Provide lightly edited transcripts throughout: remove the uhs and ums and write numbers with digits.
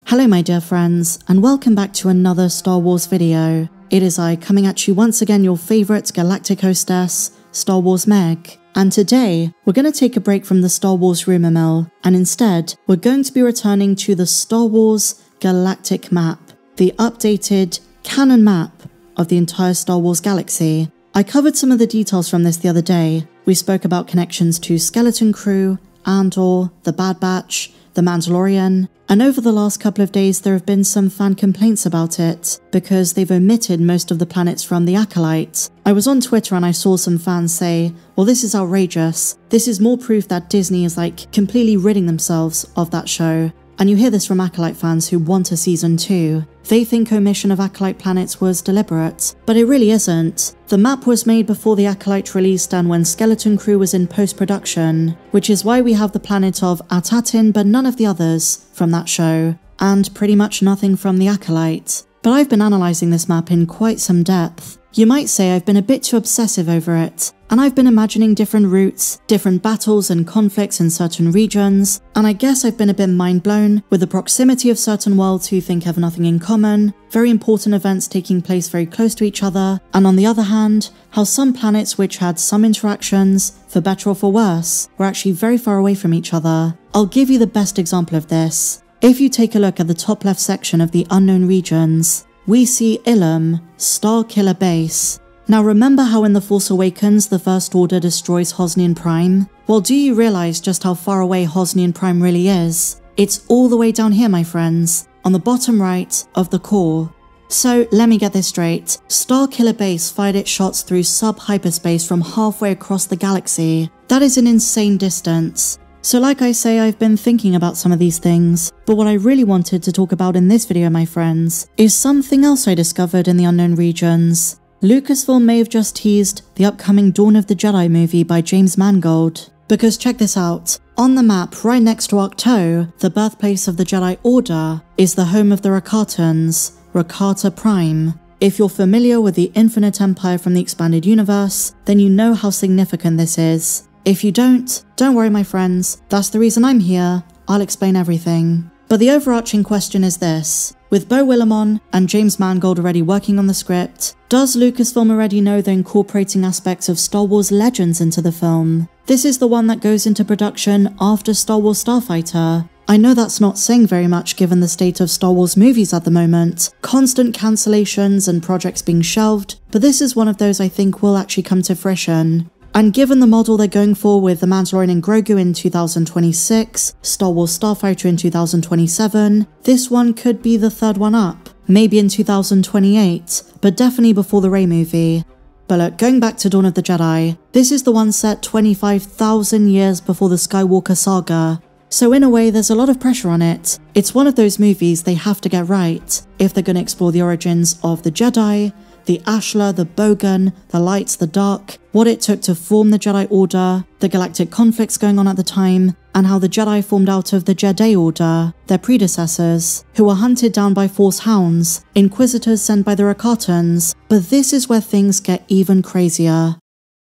Hello my dear friends, and welcome back to another Star Wars video. It is I coming at you once again, your favourite galactic hostess, Star Wars Meg. And today, we're going to take a break from the Star Wars rumour mill, and instead, we're going to be returning to the Star Wars Galactic Map, the updated canon map of the entire Star Wars galaxy. I covered some of the details from this the other day. We spoke about connections to Skeleton Crew, Andor, the Bad Batch, the Mandalorian, and over the last couple of days there have been some fan complaints about it, because they've omitted most of the planets from the Acolyte. I was on Twitter and I saw some fans say, well, this is outrageous, this is more proof that Disney is completely ridding themselves of that show. And you hear this from Acolyte fans who want a season 2. They think omission of Acolyte planets was deliberate, but it really isn't. The map was made before the Acolyte released and when Skeleton Crew was in post-production, which is why we have the planet of Atatin but none of the others from that show, and pretty much nothing from the Acolyte. But I've been analysing this map in quite some depth. You might say I've been a bit too obsessive over it, and I've been imagining different routes, different battles and conflicts in certain regions, and I guess I've been a bit mind-blown with the proximity of certain worlds who think have nothing in common, very important events taking place very close to each other, and on the other hand, how some planets which had some interactions, for better or for worse, were actually very far away from each other. I'll give you the best example of this. If you take a look at the top left section of the unknown regions, we see Ilum, Starkiller Base. Now remember how in The Force Awakens the First Order destroys Hosnian Prime? Well, do you realise just how far away Hosnian Prime really is? It's all the way down here, my friends, on the bottom right of the core. So let me get this straight. Starkiller Base fired its shots through sub-hyperspace from halfway across the galaxy. That is an insane distance. So like I say, I've been thinking about some of these things, but what I really wanted to talk about in this video, my friends, is something else I discovered in the unknown regions. Lucasfilm may have just teased the upcoming Dawn of the Jedi movie by James Mangold. Because check this out, on the map right next to Ahsoka, the birthplace of the Jedi Order, is the home of the Ricardans, Rakatan Prime. If you're familiar with the Infinite Empire from the Expanded Universe, then you know how significant this is. If you don't worry my friends, that's the reason I'm here, I'll explain everything. But the overarching question is this: with Beau Willimon and James Mangold already working on the script, does Lucasfilm already know they're incorporating aspects of Star Wars Legends into the film? This is the one that goes into production after Star Wars Starfighter. I know that's not saying very much given the state of Star Wars movies at the moment, constant cancellations and projects being shelved, but this is one of those I think will actually come to fruition. And given the model they're going for with The Mandalorian and Grogu in 2026, Star Wars Starfighter in 2027, this one could be the third one up. Maybe in 2028, but definitely before the Rey movie. But look, going back to Dawn of the Jedi, this is the one set 25,000 years before the Skywalker saga. So in a way, there's a lot of pressure on it. It's one of those movies they have to get right if they're going to explore the origins of the Jedi, the Ashla, the Bogan, the Light, the Dark, what it took to form the Jedi Order, the galactic conflicts going on at the time, and how the Jedi formed out of the Jedi Order, their predecessors, who were hunted down by Force Hounds, Inquisitors sent by the Rakatans. But this is where things get even crazier.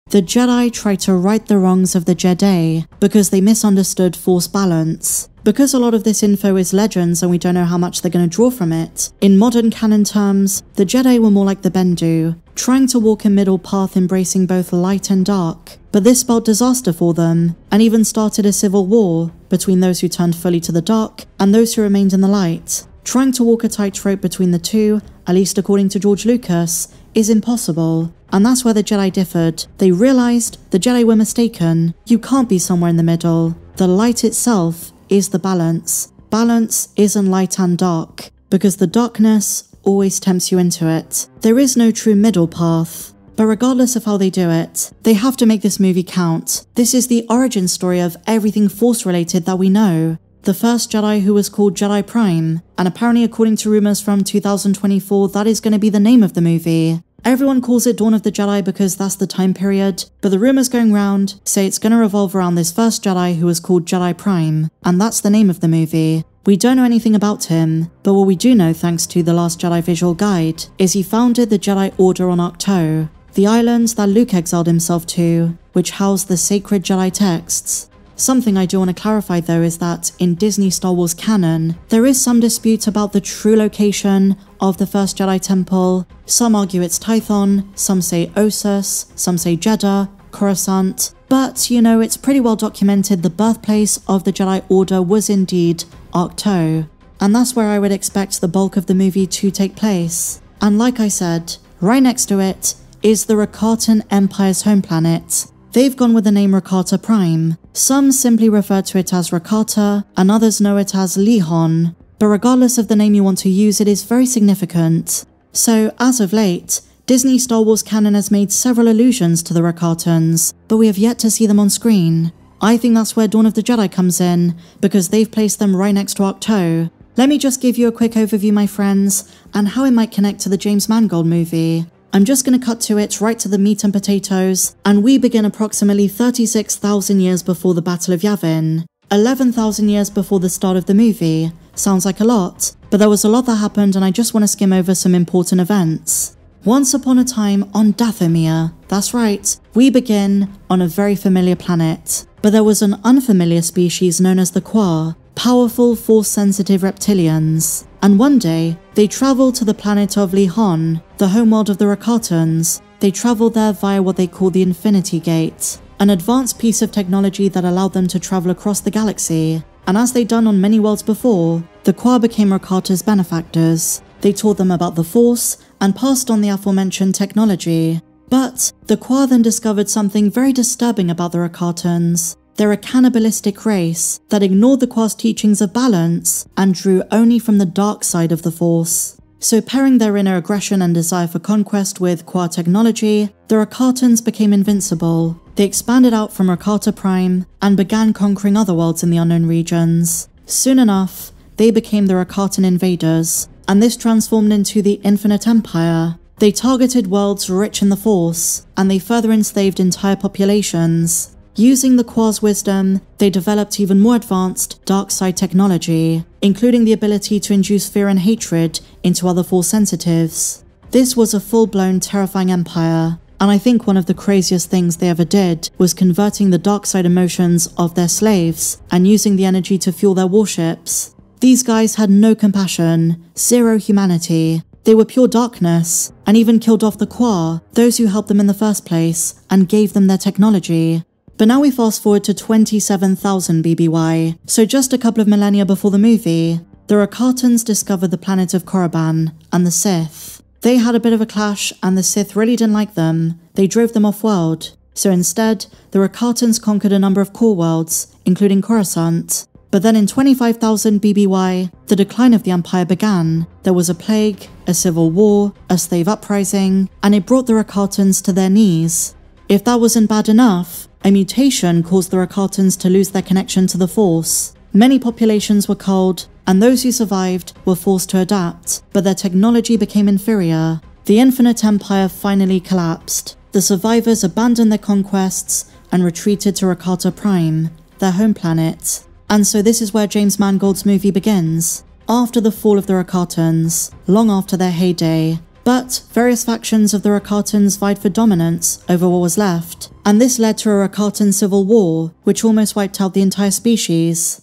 The Jedi tried to right the wrongs of the Jedi because they misunderstood Force balance. Because a lot of this info is legends and we don't know how much they're going to draw from it, in modern canon terms, the Jedi were more like the Bendu, trying to walk a middle path embracing both light and dark. But this spelled disaster for them, and even started a civil war between those who turned fully to the dark and those who remained in the light. Trying to walk a tightrope between the two, at least according to George Lucas, is impossible. And that's where the Jedi differed. They realized the Jedi were mistaken. You can't be somewhere in the middle. The light itself is the balance. Balance isn't light and dark, because the darkness always tempts you into it. There is no true middle path. But regardless of how they do it, they have to make this movie count. This is the origin story of everything Force related that we know. The first Jedi who was called Jedi Prime, and apparently according to rumours from 2024, that is going to be the name of the movie. Everyone calls it Dawn of the Jedi because that's the time period, but the rumours going round say it's going to revolve around this first Jedi who was called Jedi Prime, and that's the name of the movie. We don't know anything about him, but what we do know thanks to The Last Jedi visual guide is he founded the Jedi Order on Ahsoka, the islands that Luke exiled himself to, which housed the sacred Jedi texts. Something I do want to clarify though is that in Disney Star Wars canon, there is some dispute about the true location of the first Jedi Temple. Some argue it's Tython, some say Ossus, some say Jeddah, Coruscant, but you know, it's pretty well documented the birthplace of the Jedi Order was indeed Ahch-To, and that's where I would expect the bulk of the movie to take place. And like I said, right next to it is the Rakatan Empire's home planet. They've gone with the name Rakata Prime. Some simply refer to it as Rakata, and others know it as Lihon, but regardless of the name you want to use, it is very significant. So, as of late, Disney Star Wars canon has made several allusions to the Ricardans, but we have yet to see them on screen. I think that's where Dawn of the Jedi comes in, because they've placed them right next to Ahch-To. Let me just give you a quick overview, my friends, and how it might connect to the James Mangold movie. I'm just going to cut to it, right to the meat and potatoes, and we begin approximately 36,000 years before the Battle of Yavin. 11,000 years before the start of the movie. Sounds like a lot, but there was a lot that happened and I just want to skim over some important events. Once upon a time on Dathomir, that's right, we begin on a very familiar planet, but there was an unfamiliar species known as the Qua, powerful force-sensitive reptilians, and one day, they travelled to the planet of Lihon, the homeworld of the Rakatans. They travelled there via what they call the Infinity Gate, an advanced piece of technology that allowed them to travel across the galaxy, and as they'd done on many worlds before, the Qua became Rakata's benefactors. They taught them about the Force, and passed on the aforementioned technology. But the Qua then discovered something very disturbing about the Rakatans. They're a cannibalistic race that ignored the Qua's teachings of balance and drew only from the dark side of the Force. So pairing their inner aggression and desire for conquest with Qua technology, the Rakatans became invincible. They expanded out from Rakata Prime and began conquering other worlds in the unknown regions. Soon enough, they became the Rakatan invaders, and this transformed into the Infinite Empire. They targeted worlds rich in the Force, and they further enslaved entire populations. Using the Qua's wisdom, they developed even more advanced dark side technology, including the ability to induce fear and hatred into other Force sensitives. This was a full-blown terrifying empire, and I think one of the craziest things they ever did was converting the dark side emotions of their slaves and using the energy to fuel their warships. These guys had no compassion, zero humanity. They were pure darkness, and even killed off the Qua, those who helped them in the first place, and gave them their technology. But now we fast forward to 27,000 BBY, so just a couple of millennia before the movie, the Rakatans discovered the planet of Korriban and the Sith. They had a bit of a clash, and the Sith really didn't like them. They drove them off-world. So instead, the Rakatans conquered a number of core worlds, including Coruscant. But then in 25,000 BBY, the decline of the Empire began. There was a plague, a civil war, a slave uprising, and it brought the Rakatans to their knees. If that wasn't bad enough, a mutation caused the Rakatans to lose their connection to the Force. Many populations were culled, and those who survived were forced to adapt, but their technology became inferior. The Infinite Empire finally collapsed. The survivors abandoned their conquests and retreated to Rakata Prime, their home planet. And so this is where James Mangold's movie begins, after the fall of the Rakatans, long after their heyday. But various factions of the Rakatans vied for dominance over what was left, and this led to a Rakatan civil war, which almost wiped out the entire species.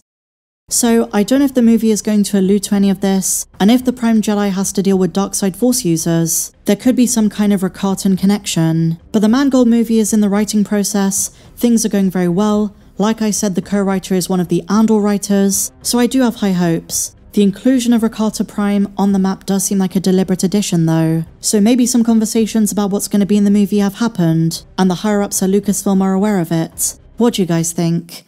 So I don't know if the movie is going to allude to any of this, and if the Prime Jedi has to deal with dark-side Force users, there could be some kind of Rakatan connection. But the Mangold movie is in the writing process, things are going very well. Like I said, the co-writer is one of the Andor writers, so I do have high hopes. The inclusion of Rakata Prime on the map does seem like a deliberate addition though, so maybe some conversations about what's going to be in the movie have happened, and the higher-ups at Lucasfilm are aware of it. What do you guys think?